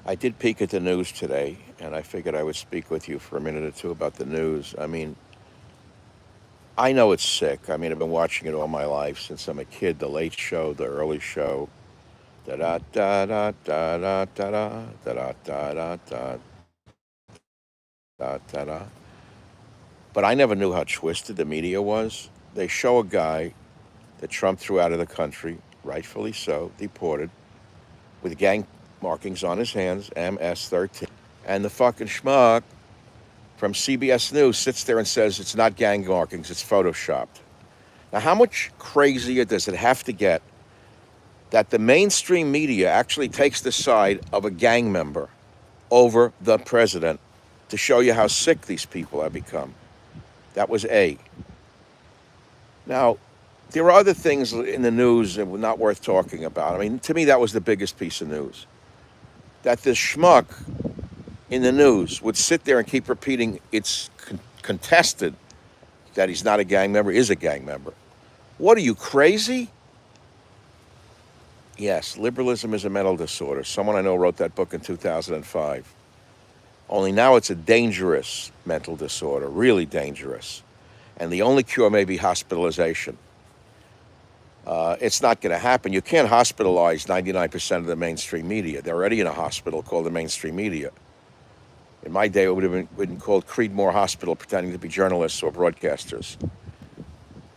I did peek at the news today, and I figured I would speak with you for a minute or two about the news. I mean, I know it's sick. I mean, I've been watching it all my life since I'm a kid. The Late Show, the early show, da da da da da da da da da da da da da da da. But I never knew how twisted the media was. They show a guy that Trump threw out of the country, rightfully so, deported, with gang markings on his hands, MS-13, and the fucking schmuck from CBS News sits there and says it's not gang markings, it's photoshopped. Now, how much crazier does it have to get that the mainstream media actually takes the side of a gang member over the president to show you how sick these people have become? That was A. Now, there are other things in the news that were not worth talking about. I mean, to me, that was the biggest piece of news. That this schmuck in the news would sit there and keep repeating it's contested that he's not a gang member, is a gang member. What are you, crazy? Yes, liberalism is a mental disorder. Someone I know wrote that book in 2005. Only now it's a dangerous mental disorder, really dangerous. And the only cure may be hospitalization. It's not going to happen. You can't hospitalize 99% of the mainstream media. They're already in a hospital called the mainstream media. In my day, it would have been called Creedmoor Hospital, pretending to be journalists or broadcasters.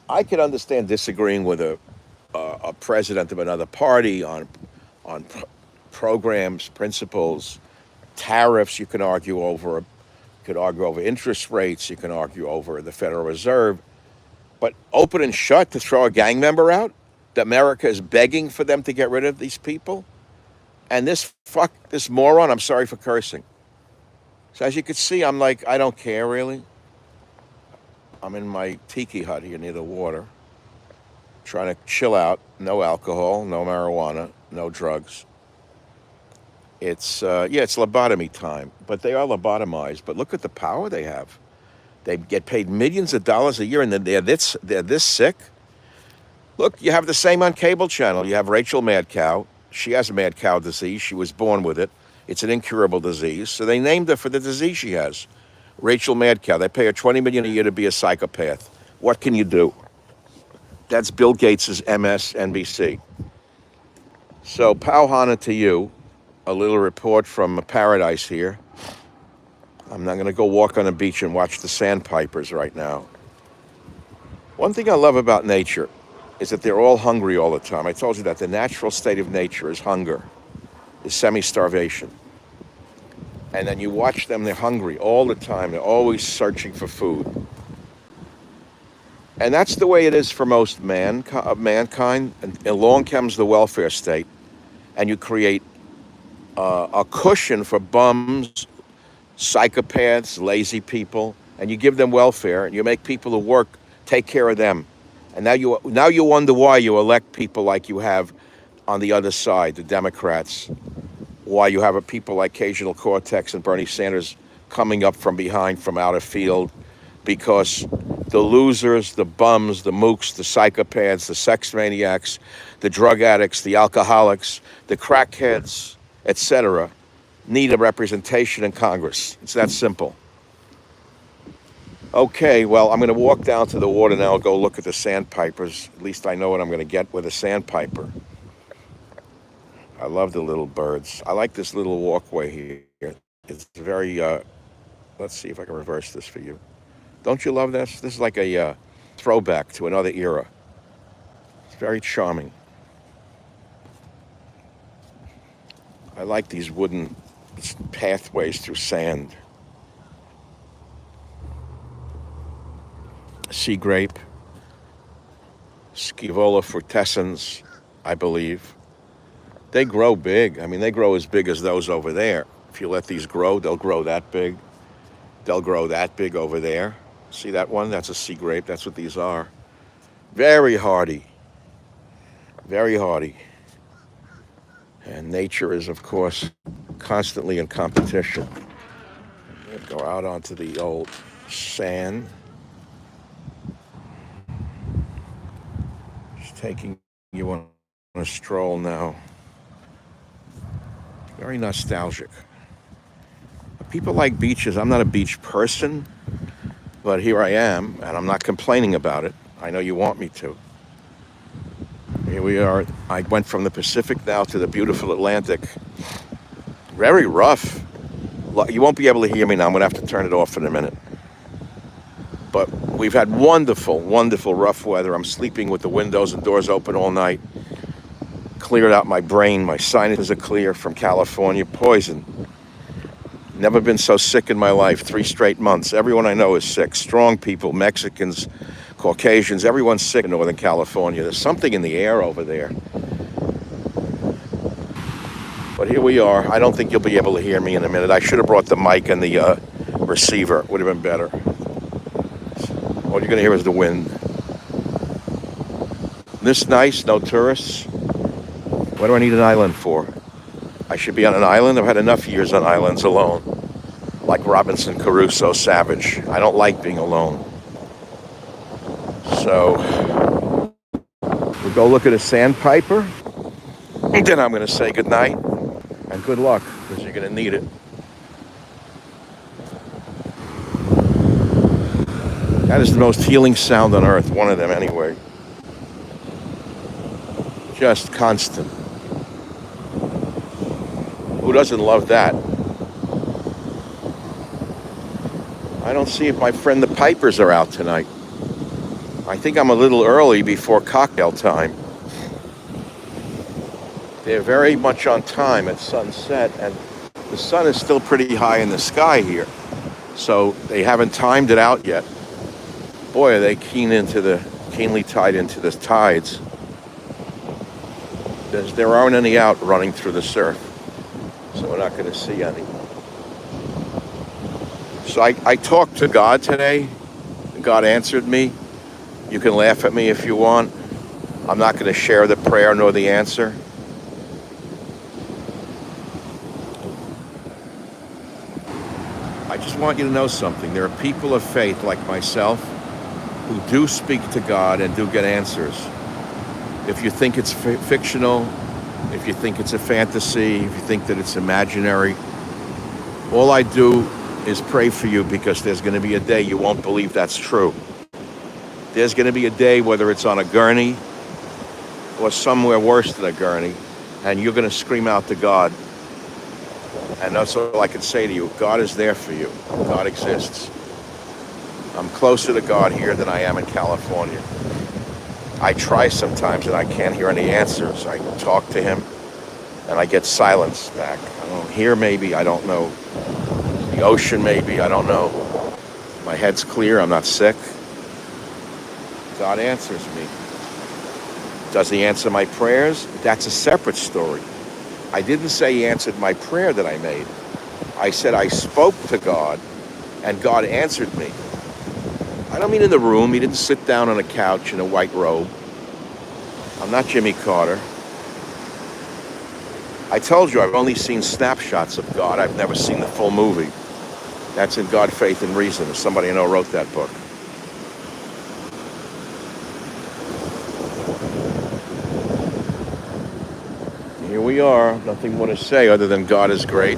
I could understand disagreeing with a president of another party on programs, principles, tariffs. You can argue over. You could argue over interest rates. You can argue over the Federal Reserve. But open and shut to throw a gang member out? That America is begging for them to get rid of these people? And this moron, I'm sorry for cursing. So as you can see, I'm like, I don't care really. I'm in my tiki hut here near the water, trying to chill out. No alcohol, no marijuana, no drugs. It's lobotomy time, but they are lobotomized. But look at the power they have. They get paid millions of dollars a year, and then they're this sick. Look, you have the same on cable channel. You have Rachel Mad Cow. She has mad cow disease. She was born with it. It's an incurable disease. So they named her for the disease she has. Rachel Mad Cow. They pay her $20 million a year to be a psychopath. What can you do? That's Bill Gates' MSNBC. So, Pauhana to you. A little report from paradise here. I'm not going to go walk on the beach and watch the sandpipers right now. One thing I love about nature is that they're all hungry all the time. I told you that the natural state of nature is hunger, is semi-starvation. And then you watch them, they're hungry all the time. They're always searching for food. And that's the way it is for most mankind. And along comes the welfare state, and you create a cushion for bums, psychopaths, lazy people, and you give them welfare, and you make people who work take care of them. And now you wonder why you elect people like you have on the other side, the Democrats. Why you have a people like Occasional Cortex and Bernie Sanders coming up from behind, from out of field, because the losers, the bums, the mooks, the psychopaths, the sex maniacs, the drug addicts, the alcoholics, the crackheads, etc., need a representation in Congress. It's that simple. Okay, well, I'm going to walk down to the water now, go look at the sandpipers. At least I know what I'm going to get with a sandpiper. I love the little birds. I like this little walkway here. It's very, let's see if I can reverse this for you. Don't you love this? This is like a throwback to another era. It's very charming. I like these wooden pathways through sand. Sea grape, Scaevola frutescens, I believe. They grow big. I mean, they grow as big as those over there. If you let these grow, they'll grow that big. They'll grow that big over there. See that one? That's a sea grape. That's what these are. Very hardy. Very hardy. And nature is, of course, constantly in competition. Go out onto the old sand. Just taking you on a stroll now. Very nostalgic. People like beaches. I'm not a beach person, but here I am, and I'm not complaining about it. I know you want me to. Here we are. I went from the Pacific now to the beautiful Atlantic. Very rough. You won't be able to hear me now. I'm going to have to turn it off in a minute. But we've had wonderful, wonderful rough weather. I'm sleeping with the windows and doors open all night. Cleared out my brain. My sinuses are clear from California. Poison. Never been so sick in my life. 3 straight months. Everyone I know is sick. Strong people, Mexicans, Caucasians. Everyone's sick in Northern California. There's something in the air over there. But here we are. I don't think you'll be able to hear me in a minute. I should have brought the mic and the receiver. Would have been better. All you're going to hear is the wind. This nice, no tourists. What do I need an island for? I should be on an island. I've had enough years on islands alone. Like Robinson Crusoe, Savage. I don't like being alone. So, we'll go look at a sandpiper. And then I'm going to say goodnight and good luck, because you're going to need it. That is the most healing sound on earth, one of them anyway. Just constant. Who doesn't love that? I don't see if my friend the Pipers are out tonight. I think I'm a little early before cocktail time. They're very much on time at sunset, and the sun is still pretty high in the sky here. So they haven't timed it out yet. Boy, are they keenly tied into the tides. There aren't any out running through the surf, so we're not going to see any. So I talked to God today. God answered me. You can laugh at me if you want. I'm not going to share the prayer nor the answer. I just want you to know something. There are people of faith like myself who do speak to God and do get answers. If you think it's fictional, if you think it's a fantasy, if you think that it's imaginary, all I do is pray for you, because there's going to be a day you won't believe that's true. There's going to be a day, whether it's on a gurney or somewhere worse than a gurney, and you're going to scream out to God. And that's all I can say to you. God is there for you. God exists. I'm closer to God here than I am in California. I try sometimes and I can't hear any answers. I talk to him and I get silence back. I don't hear, maybe, I don't know. The ocean, maybe, I don't know. My head's clear, I'm not sick. God answers me. Does he answer my prayers? That's a separate story. I didn't say he answered my prayer that I made. I said I spoke to God and God answered me. I don't mean in the room. He didn't sit down on a couch in a white robe. I'm not Jimmy Carter. I told you I've only seen snapshots of God. I've never seen the full movie. That's in God, Faith, and Reason. Somebody I know wrote that book. Here we are. Nothing more to say other than God is great.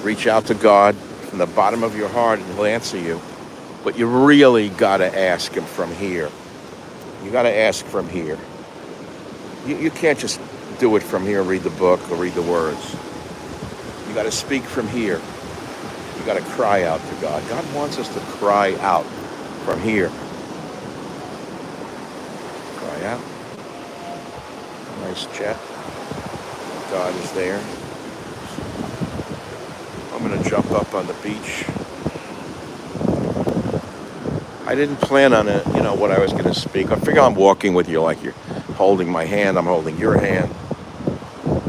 Reach out to God from the bottom of your heart and he'll answer you. But you really got to ask him from here. You got to ask from here. You can't just do it from here, read the book or read the words. You got to speak from here. You got to cry out to God. God wants us to cry out from here. Cry out. Nice jet. God is there. I'm going to jump up on the beach. I didn't plan on it, what I was going to speak. I figure I'm walking with you like you're holding my hand. I'm holding your hand.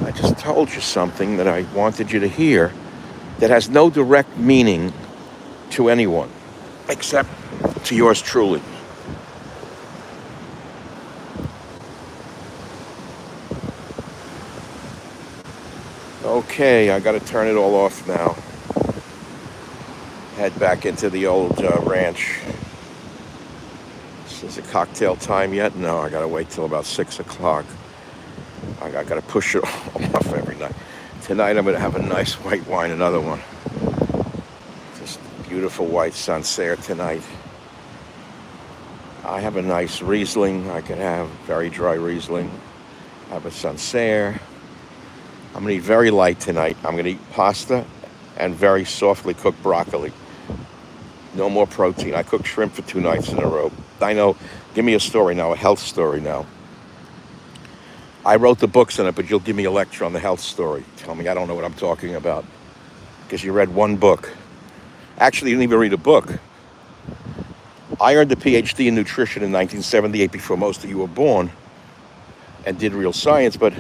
I just told you something that I wanted you to hear that has no direct meaning to anyone except to yours truly. Okay, I got to turn it all off now. Head back into the old ranch. Is it cocktail time yet? No, I gotta wait till about 6 o'clock. I gotta push it off every night. Tonight I'm going to have a nice white wine, another one. Just beautiful white Sancerre tonight. I have a nice Riesling. I can have very dry Riesling. Have a Sancerre. I'm going to eat very light tonight. I'm going to eat pasta and very softly cooked broccoli. No more protein. I cooked shrimp for 2 nights in a row. I know. Give me a story now, a health story now. I wrote the books on it, but you'll give me a lecture on the health story. Tell me I don't know what I'm talking about because you read one book. Actually, you didn't even read a book. I earned a PhD in nutrition in 1978 before most of you were born and did real science, but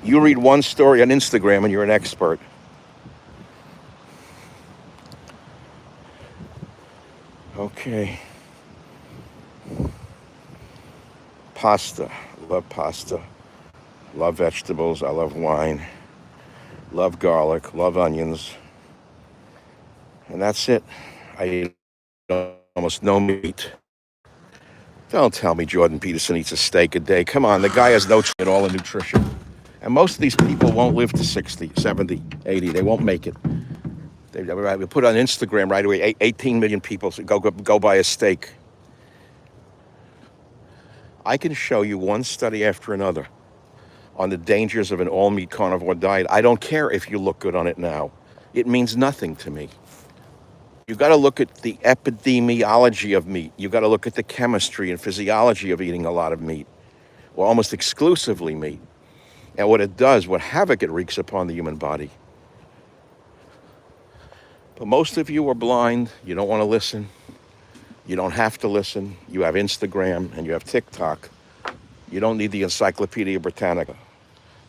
you read one story on Instagram and you're an expert. Okay. Pasta. Love pasta. Love vegetables. I love wine. Love garlic. Love onions. And that's it. I eat almost no meat. Don't tell me Jordan Peterson eats a steak a day. Come on, the guy has no at all in nutrition. And most of these people won't live to 60, 70, 80. They won't make it. They put on Instagram right away, 18 million people go buy a steak. I can show you one study after another on the dangers of an all-meat carnivore diet. I don't care if you look good on it now. It means nothing to me. You've got to look at the epidemiology of meat. You've got to look at the chemistry and physiology of eating a lot of meat, or almost exclusively meat, and what it does, what havoc it wreaks upon the human body. But most of you are blind. You don't want to listen. You don't have to listen. You have Instagram and you have TikTok. You don't need the Encyclopedia Britannica.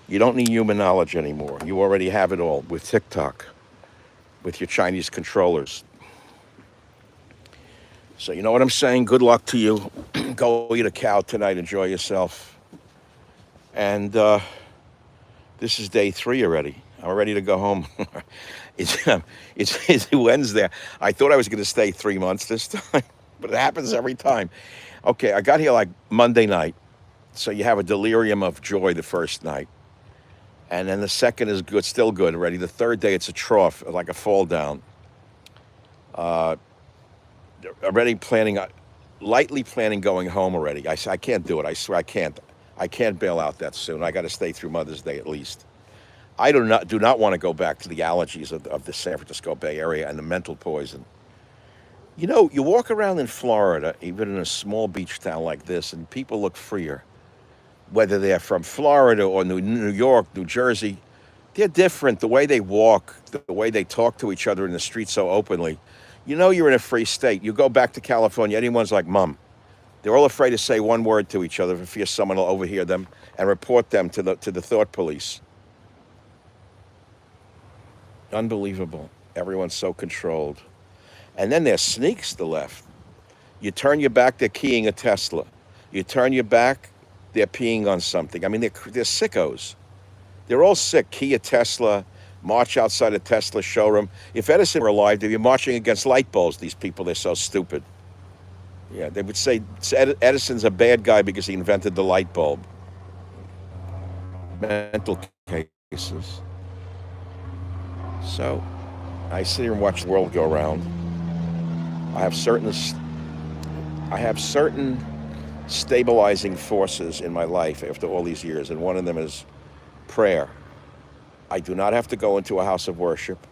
You don't need human knowledge anymore. You already have it all with TikTok, with your Chinese controllers. So you know what I'm saying? Good luck to you. Go eat a cow tonight. Enjoy yourself. And this is day 3 already. I'm ready to go home. It's Wednesday. I thought I was going to stay 3 months this time, but it happens every time. Okay, I got here like Monday night. So you have a delirium of joy the first night. And then the second is good, still good already. The third day, it's a trough, like a fall down. Already planning, lightly planning going home already. I can't do it. I swear I can't. I can't bail out that soon. I got to stay through Mother's Day at least. I do not want to go back to the allergies of the San Francisco Bay Area and the mental poison. You know, you walk around in Florida, even in a small beach town like this, and people look freer. Whether they're from Florida or New York, New Jersey, they're different. The way they walk, the way they talk to each other in the street so openly. You know you're in a free state. You go back to California, anyone's like, Mom. They're all afraid to say one word to each other for fear someone will overhear them and report them to the thought police. Unbelievable. Everyone's so controlled. And then there's sneaks to the left. You turn your back, they're keying a Tesla. You turn your back, they're peeing on something. I mean, they're sickos. They're all sick. Key a Tesla, march outside a Tesla showroom. If Edison were alive, they'd be marching against light bulbs, these people. They're so stupid. Yeah, they would say Edison's a bad guy because he invented the light bulb. Mental cases. So I sit here and watch the world go around. I have certain stabilizing forces in my life after all these years, and one of them is prayer. I do not have to go into a house of worship.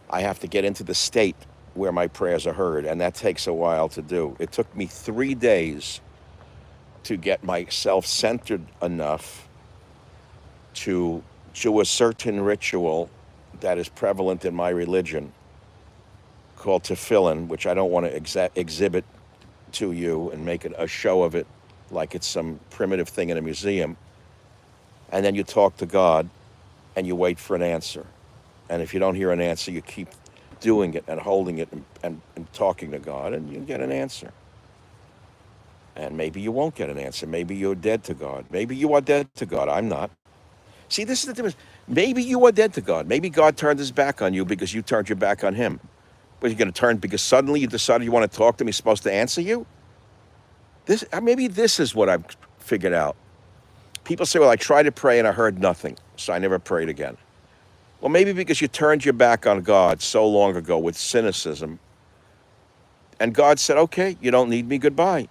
I have to get into the state where my prayers are heard, and that takes a while to do. It took me 3 days to get myself centered enough to do a certain ritual that is prevalent in my religion called tefillin, which I don't want to exhibit to you and make it a show of it like it's some primitive thing in a museum. And then you talk to God and you wait for an answer. And if you don't hear an answer, you keep doing it and holding it and talking to God, and you get an answer. And maybe you won't get an answer. Maybe you're dead to God. Maybe you are dead to God. I'm not. See, this is the difference. Maybe you are dead to God. Maybe God turned his back on you because you turned your back on him. But you're going to turn because suddenly you decided you want to talk to him. He's supposed to answer you? Maybe this is what I've figured out. People say, well, I tried to pray and I heard nothing, so I never prayed again. Well, maybe because you turned your back on God so long ago with cynicism, and God said, "Okay, you don't need me. Goodbye."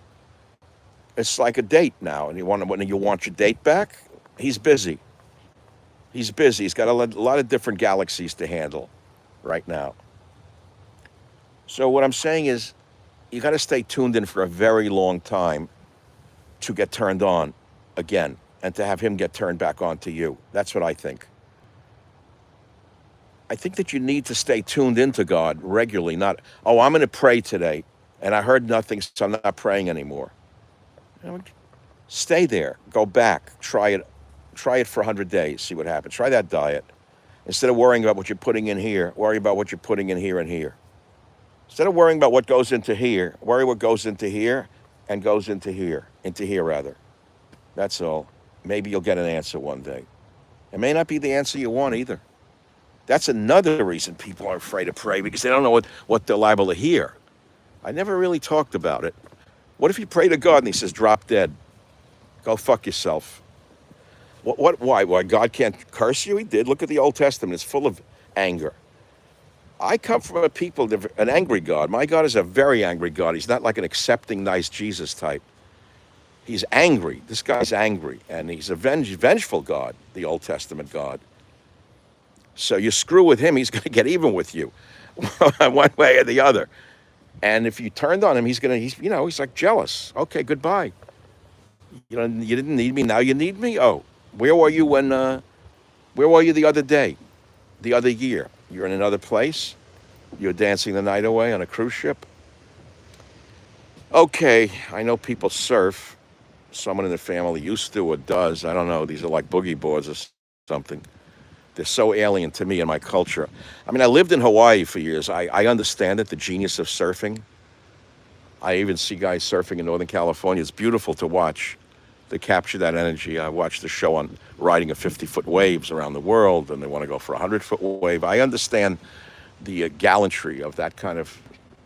It's like a date now, and when you want your date back, he's busy. He's busy. He's got a lot of different galaxies to handle right now. So what I'm saying is, you got to stay tuned in for a very long time to get turned on again, and to have him get turned back on to you. That's what I think. I think that you need to stay tuned into God regularly, not, oh, I'm going to pray today, and I heard nothing, so I'm not praying anymore. You know, stay there, go back, try it for 100 days, see what happens. Try that diet. Instead of worrying about what you're putting in here, worry about what you're putting in here and here. Instead of worrying about what goes into here, worry what goes into here and goes into here rather. That's all. Maybe you'll get an answer one day. It may not be the answer you want either. That's another reason people are afraid to pray, because they don't know what they're liable to hear. I never really talked about it. What if you pray to God and he says, drop dead? Go fuck yourself. Why? Why God can't curse you? He did. Look at the Old Testament. It's full of anger. I come from a people, an angry God. My God is a very angry God. He's not like an accepting, nice Jesus type. He's angry. This guy's angry, and he's a vengeful God, the Old Testament God. So you screw with him, he's going to get even with you, one way or the other. And if you turned on him, he's like jealous. Okay, goodbye. You didn't need me. Now you need me. Oh, where were you where were you the other day, the other year? You're in another place. You're dancing the night away on a cruise ship. Okay, I know people surf. Someone in the family used to or does. I don't know. These are like boogie boards or something. They're so alien to me and my culture. I mean, I lived in Hawaii for years. I understand it, the genius of surfing. I even see guys surfing in Northern California. It's beautiful to watch. They capture that energy. I watched the show on riding a 50-foot waves around the world, and they want to go for a 100-foot wave. I understand the gallantry of that kind of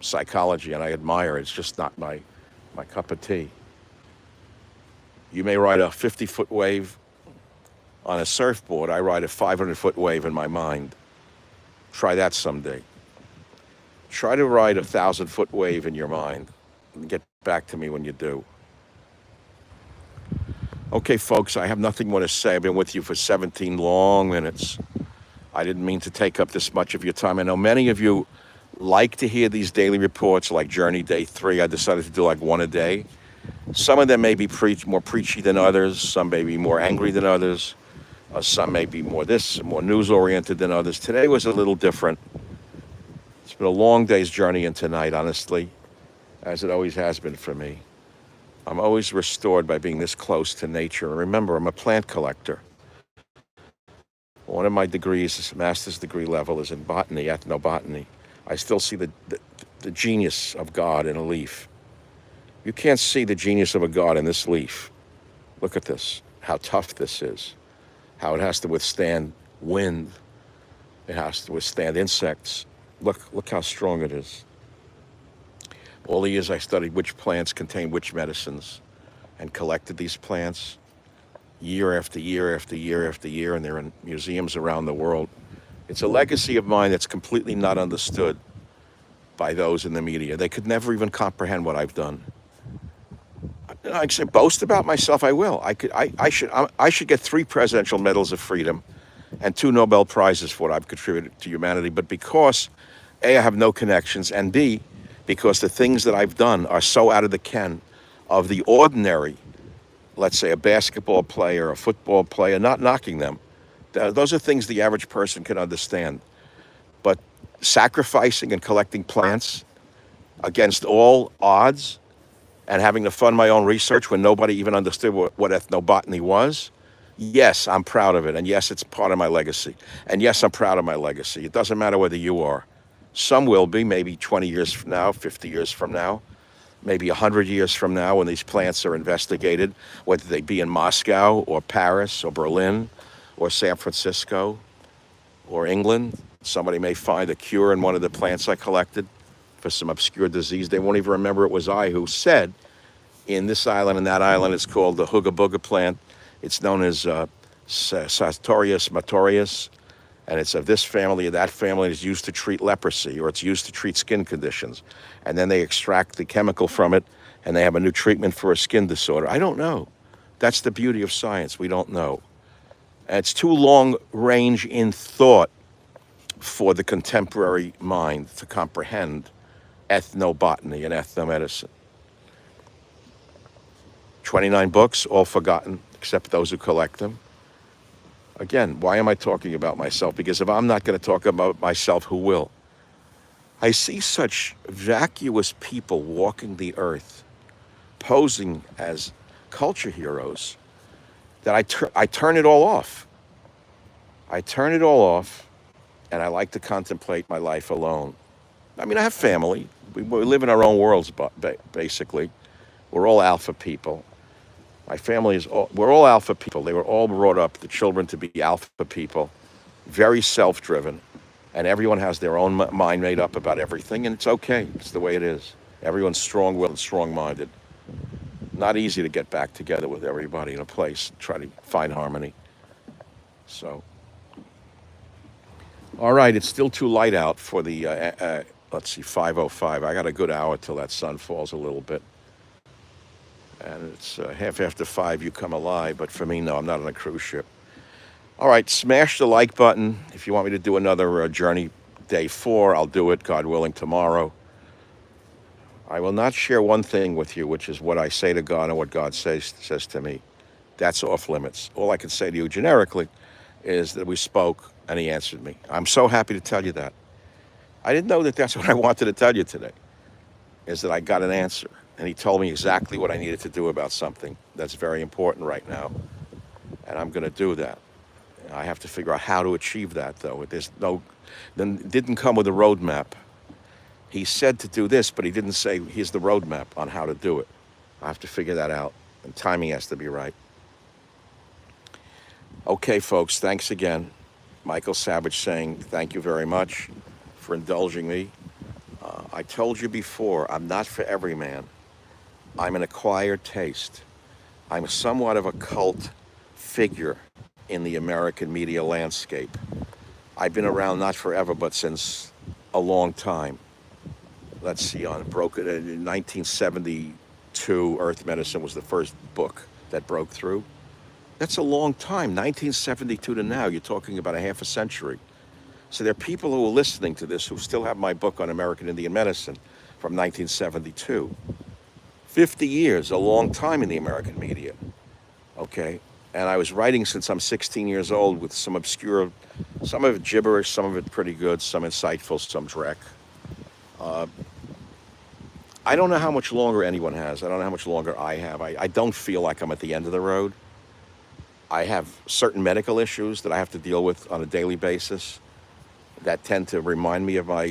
psychology, and I admire it. It's just not my cup of tea. You may ride a 50-foot wave on a surfboard. I ride a 500-foot wave in my mind. Try that someday. Try to ride a 1,000-foot wave in your mind. And get back to me when you do. Okay, folks, I have nothing more to say. I've been with you for 17 long minutes. I didn't mean to take up this much of your time. I know many of you like to hear these daily reports, like Journey Day 3. I decided to do like one a day. Some of them may be more preachy than others. Some may be more angry than others. Some may be more news-oriented than others. Today was a little different. It's been a long day's journey into night, honestly, as it always has been for me. I'm always restored by being this close to nature. Remember, I'm a plant collector. One of my degrees, master's degree level, is in botany, ethnobotany. I still see the genius of God in a leaf. You can't see the genius of a God in this leaf. Look at this, how tough this is, how it has to withstand wind. It has to withstand insects. Look how strong it is. All the years I studied which plants contain which medicines and collected these plants year after year after year after year, and they're in museums around the world. It's a legacy of mine that's completely not understood by those in the media. They could never even comprehend what I've done. I can boast about myself. I will. I should get 3 Presidential Medals of Freedom and 2 Nobel Prizes for what I've contributed to humanity. But because A, I have no connections, and B, because the things that I've done are so out of the ken of the ordinary, let's say a basketball player, a football player, not knocking them. Those are things the average person can understand. But sacrificing and collecting plants against all odds and having to fund my own research when nobody even understood what ethnobotany was, yes, I'm proud of it. And yes, it's part of my legacy. And yes, I'm proud of my legacy. It doesn't matter whether you are. Some will be, maybe 20 years from now, 50 years from now, maybe 100 years from now when these plants are investigated, whether they be in Moscow or Paris or Berlin or San Francisco or England. Somebody may find a cure in one of the plants I collected for some obscure disease. They won't even remember it was I who said, in this island and that island, it's called the Hooga Booga plant. It's known as Sartorius matorius. and it's of this family or that family, and it's used to treat leprosy or it's used to treat skin conditions. And then they extract the chemical from it and they have a new treatment for a skin disorder. I don't know. That's the beauty of science. We don't know. And it's too long range in thought for the contemporary mind to comprehend ethnobotany and ethnomedicine. 29 books, all forgotten, except those who collect them. Again, why am I talking about myself? Because if I'm not going to talk about myself, who will? I see such vacuous people walking the earth, posing as culture heroes, that I turn it all off. I turn it all off, and I like to contemplate my life alone. I mean, I have family. We live in our own worlds, basically. We're all alpha people. My family is all, we're all alpha people. They were all brought up, the children, to be alpha people, very self-driven, and everyone has their own mind made up about everything, and it's okay. It's the way it is. Everyone's strong-willed and strong-minded. Not easy to get back together with everybody in a place, try to find harmony. So, all right, it's still too light out for the, let's see, 5:05. I got a good hour till that sun falls a little bit. And it's half after 5, you come alive. But for me, no, I'm not on a cruise ship. All right, smash the like button. If you want me to do another journey day 4, I'll do it, God willing, tomorrow. I will not share one thing with you, which is what I say to God and what God says to me. That's off limits. All I can say to you generically is that we spoke and he answered me. I'm so happy to tell you that. I didn't know that that's what I wanted to tell you today, is that I got an answer. And he told me exactly what I needed to do about something that's very important right now. And I'm going to do that. I have to figure out how to achieve that, though. It didn't come with a roadmap. He said to do this, but he didn't say, here's the roadmap on how to do it. I have to figure that out. And timing has to be right. Okay, folks, thanks again. Michael Savage saying thank you very much for indulging me. I told you before, I'm not for every man. I'm an acquired taste. I'm somewhat of a cult figure in the American media landscape. I've been around not forever, but since a long time. Let's see, in 1972, Earth Medicine was the first book that broke through. That's a long time, 1972 to now. You're talking about a half a century. So there are people who are listening to this who still have my book on American Indian Medicine from 1972. 50 years, a long time in the American media, okay? And I was writing since I'm 16 years old with some obscure, some of it gibberish, some of it pretty good, some insightful, some dreck. I don't know how much longer anyone has. I don't know how much longer I have. I don't feel like I'm at the end of the road. I have certain medical issues that I have to deal with on a daily basis that tend to remind me of my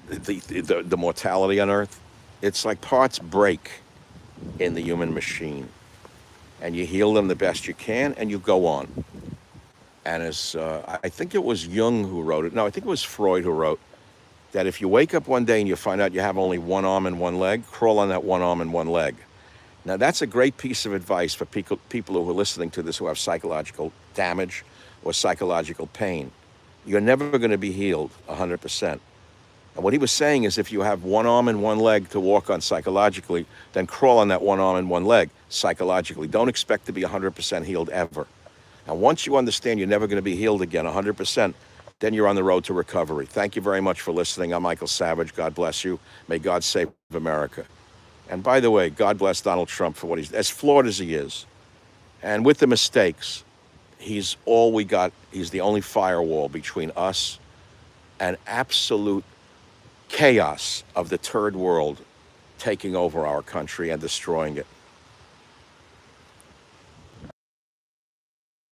the mortality on Earth. It's like parts break in the human machine, and you heal them the best you can, and you go on. And as I think it was Jung who wrote it. No, I think it was Freud who wrote that if you wake up one day and you find out you have only one arm and one leg, crawl on that one arm and one leg. Now, that's a great piece of advice for people who are listening to this who have psychological damage or psychological pain. You're never going to be healed 100%. And what he was saying is if you have one arm and one leg to walk on psychologically, then crawl on that one arm and one leg psychologically. Don't expect to be 100% healed ever. And once you understand you're never going to be healed again 100%, then you're on the road to recovery. Thank you very much for listening. I'm Michael Savage. God bless you. May God save America. And by the way, God bless Donald Trump for what he's, as flawed as he is, and with the mistakes, he's all we got. He's the only firewall between us and absolute chaos of the third world taking over our country and destroying it.